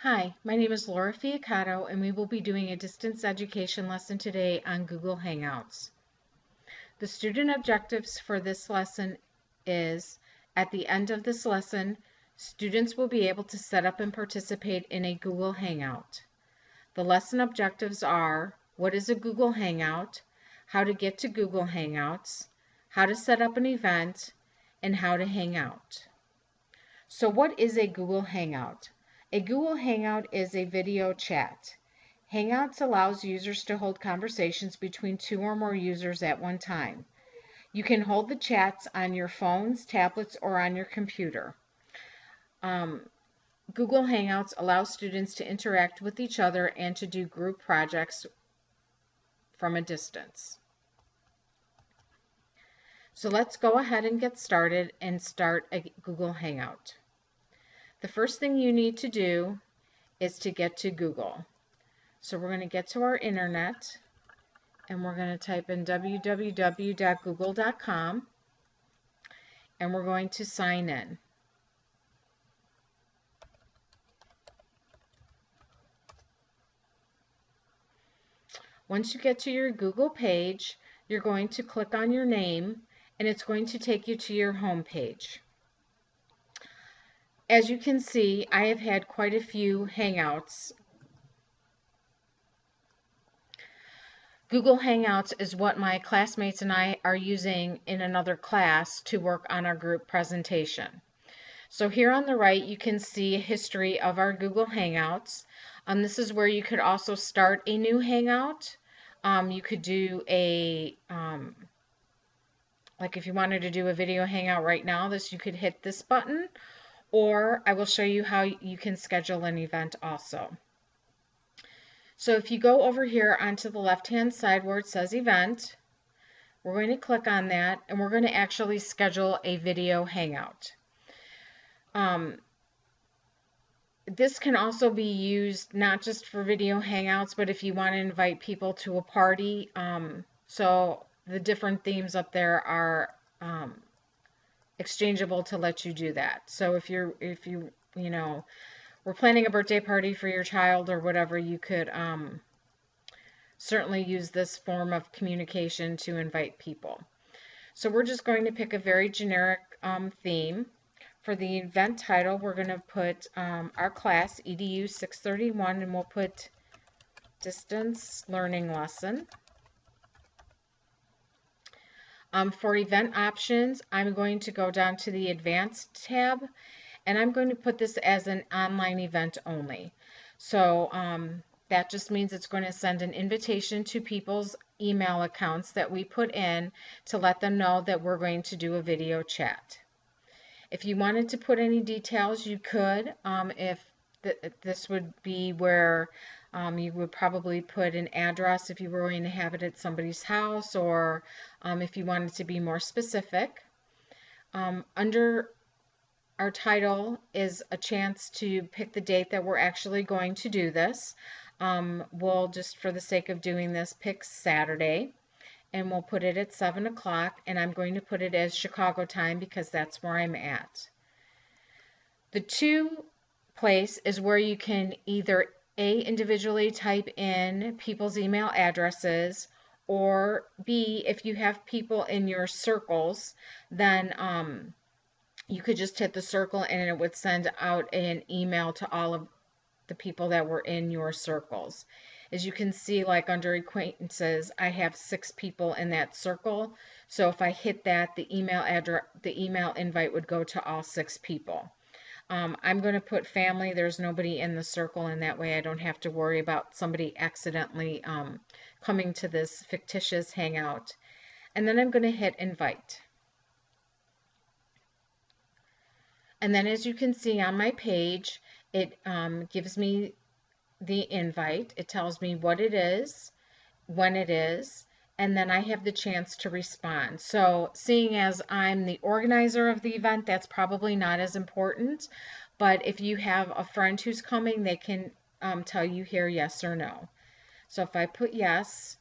Hi, my name is Laura Fiacato, and we will be doing a distance education lesson today on Google Hangouts. The student objectives for this lesson is, at the end of this lesson, students will be able to set up and participate in a Google Hangout. The lesson objectives are, what is a Google Hangout, how to get to Google Hangouts, how to set up an event, and how to hang out. So what is a Google Hangout? A Google Hangout is a video chat. Hangouts allows users to hold conversations between two or more users at one time. You can hold the chats on your phones, tablets, or on your computer. Google Hangouts allows students to interact with each other and to do group projects from a distance. So let's go ahead and get started and start a Google Hangout. The first thing you need to do is to get to Google. So we're going to get to our internet and we're going to type in www.google.com and we're going to sign in. Once you get to your Google page, you're going to click on your name and it's going to take you to your home page. As you can see, I have had quite a few Hangouts. Google Hangouts is what my classmates and I are using in another class to work on our group presentation. So here on the right, you can see a history of our Google Hangouts. This is where you could also start a new Hangout. You could do a, like if you wanted to do a video Hangout right now, you could hit this button. Or I will show you how you can schedule an event also. So if you go over here onto the left-hand side where it says event, we're going to click on that and we're going to actually schedule a video hangout. This can also be used not just for video hangouts, but if you want to invite people to a party. So the different themes up there are exchangeable to let you do that. So if you we're planning a birthday party for your child or whatever, you could certainly use this form of communication to invite people. So we're just going to pick a very generic theme. For the event title, we're going to put our class, EDU631, and we'll put distance learning lesson. For event options, I'm going to go down to the Advanced tab, and I'm going to put this as an online event only. So that just means it's going to send an invitation to people's email accounts that we put in to let them know that we're going to do a video chat. If you wanted to put any details, you could. This would be where you would probably put an address if you were going to have it at somebody's house, or if you wanted to be more specific. Under our title is a chance to pick the date that we're actually going to do this. We'll just, for the sake of doing this, pick Saturday, and we'll put it at 7 o'clock, and I'm going to put it as Chicago time because that's where I'm at. The to place is where you can either A, individually type in people's email addresses, or B, if you have people in your circles, then you could just hit the circle and it would send out an email to all of the people that were in your circles. As you can see, like under acquaintances, I have 6 people in that circle. So if I hit that, the email invite would go to all 6 people. I'm going to put family. There's nobody in the circle, and that way I don't have to worry about somebody accidentally coming to this fictitious hangout. And then I'm going to hit invite. And then as you can see on my page, it gives me the invite. It tells me what it is, when it is, and then I have the chance to respond. So seeing as I'm the organizer of the event, that's probably not as important, but if you have a friend who's coming, they can tell you here yes or no. So if I put yes,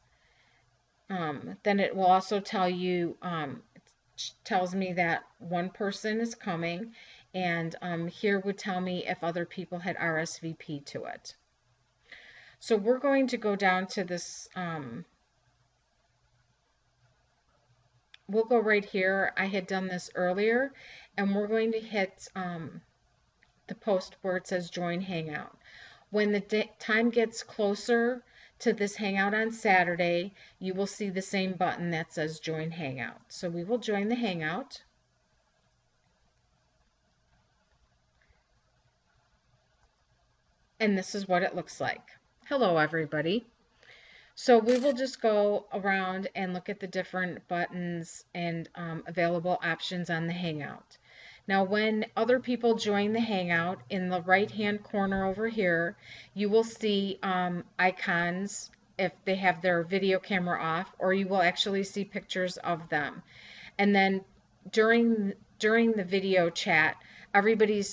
then it will also tell you, tells me that one person is coming, and here would tell me if other people had RSVP to it. So we're going to go down to this, we'll go right here. I had done this earlier, and we're going to hit the post where it says join Hangout. When the time gets closer to this Hangout on Saturday, you will see the same button that says join Hangout. So we will join the Hangout. And this is what it looks like. Hello, everybody. So we will just go around and look at the different buttons and available options on the Hangout. Now, when other people join the Hangout, in the right-hand corner over here, you will see icons if they have their video camera off, or you will actually see pictures of them. And then during the video chat, everybody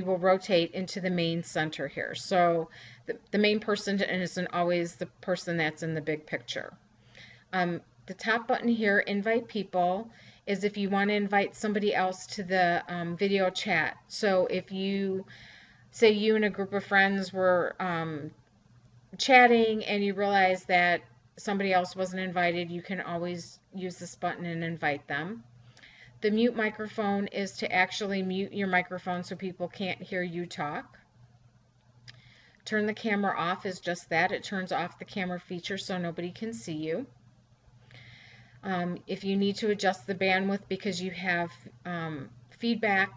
will rotate into the main center here. So the main person isn't always the person that's in the big picture. The top button here, invite people, is if you want to invite somebody else to the video chat. So if you say you and a group of friends were chatting and you realize that somebody else wasn't invited, you can always use this button and invite them. The mute microphone is to actually mute your microphone so people can't hear you talk. Turn the camera off is just that. It turns off the camera feature so nobody can see you. If you need to adjust the bandwidth because you have feedback,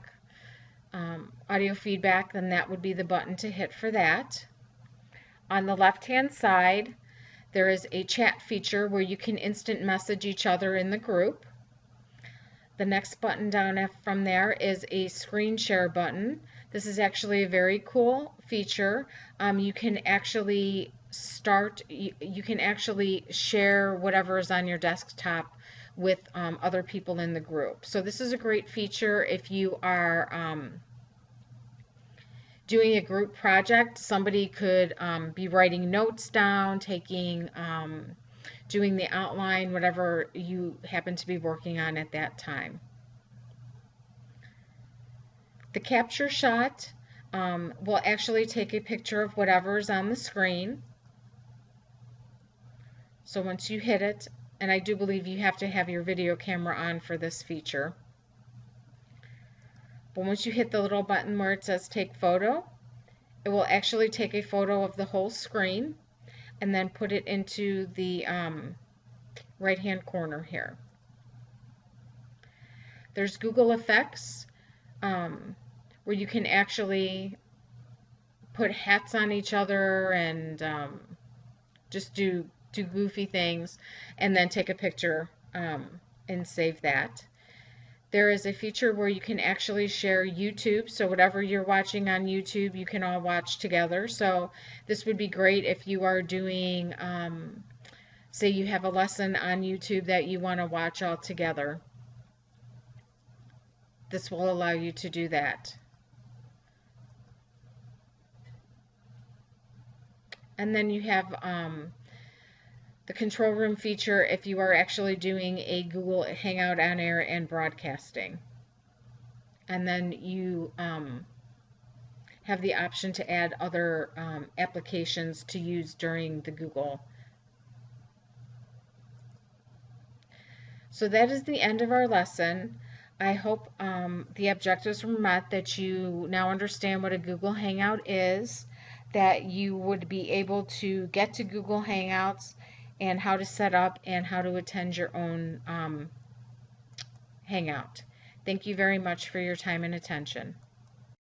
audio feedback, then that would be the button to hit for that. On the left-hand side, there is a chat feature where you can instant message each other in the group. The next button down from there is a screen share button. This is actually a very cool feature. You can actually you can actually share whatever is on your desktop with other people in the group. So this is a great feature if you are doing a group project. Somebody could be writing notes down, doing the outline, whatever you happen to be working on at that time. The capture shot will actually take a picture of whatever's on the screen. So once you hit it, and I do believe you have to have your video camera on for this feature. But once you hit the little button where it says take photo, it will actually take a photo of the whole screen and then put it into the right-hand corner here. There's Google Effects, where you can actually put hats on each other and just do goofy things and then take a picture and save that. There is a feature where you can actually share YouTube, so whatever you're watching on YouTube, you can all watch together. So this would be great if you are doing, say you have a lesson on YouTube that you want to watch all together. This will allow you to do that. And then you have the control room feature if you are actually doing a Google Hangout on air and broadcasting. And then you have the option to add other applications to use during the Google. So that is the end of our lesson. I hope the objectives were met, that you now understand what a Google Hangout is, that you would be able to get to Google Hangouts and how to set up and how to attend your own Hangout. Thank you very much for your time and attention.